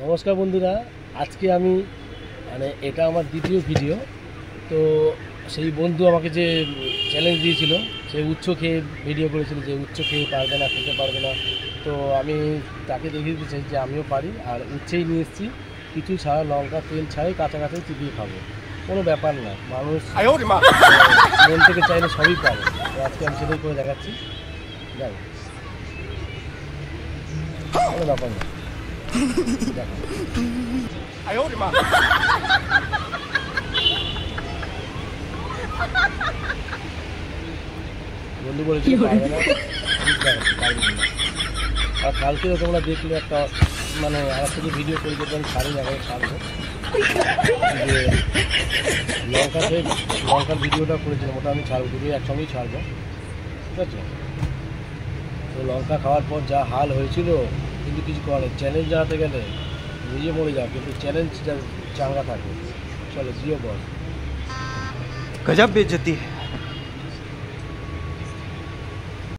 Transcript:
নমস্কার বন্ধুরা, আজকে আমি এটা আমার দ্বিতীয় ভিডিও। তো সেই বন্ধু আমাকে যে চ্যালেঞ্জ দিয়েছিল, সে উচ্চ খেয়ে ভিডিও করেছিল যে উচ্চ খেয়ে পারবে না, খেতে পারবে না। তো আমি তাকে দেখিয়ে দিতে চাই যে আমিও পারি, আর উচ্ছেই নিয়ে এসেছি, কিছু ছাড়া, লঙ্কা তেল ছাড়াই কাঁচা কাঁচাই চিবিয়ে খাবো, কোনো ব্যাপার না। মানুষ মন থেকে চাইলে সবই পারে। তো আজকে আমি সেটাই করে দেখাচ্ছি, যাই, কোনো ব্যাপার না। দেখো, বন্ধু বলেছি পারবে না, পারবেন না। আর কালকেও তোমরা দেখলে একটা আর একটা যে ভিডিও করে যেটা আমি ছাড়িনি, এখন ছাড়বো, যে লঙ্কার ভিডিওটা করেছিলাম, ওটা আমি ছাড়বো, দুটোই একসঙ্গেই ছাড়বো, ঠিক আছে? তো লঙ্কা খাওয়ার পর যা হাল হয়েছিল, কিন্তু কিছু করে চ্যালেঞ্জ জানাতে গেলে নিজে মরে যাও, কিন্তু চ্যালেঞ্জ চাঙ্গা থাকে। চলো, জিও বল। गजब बेइज्जती है।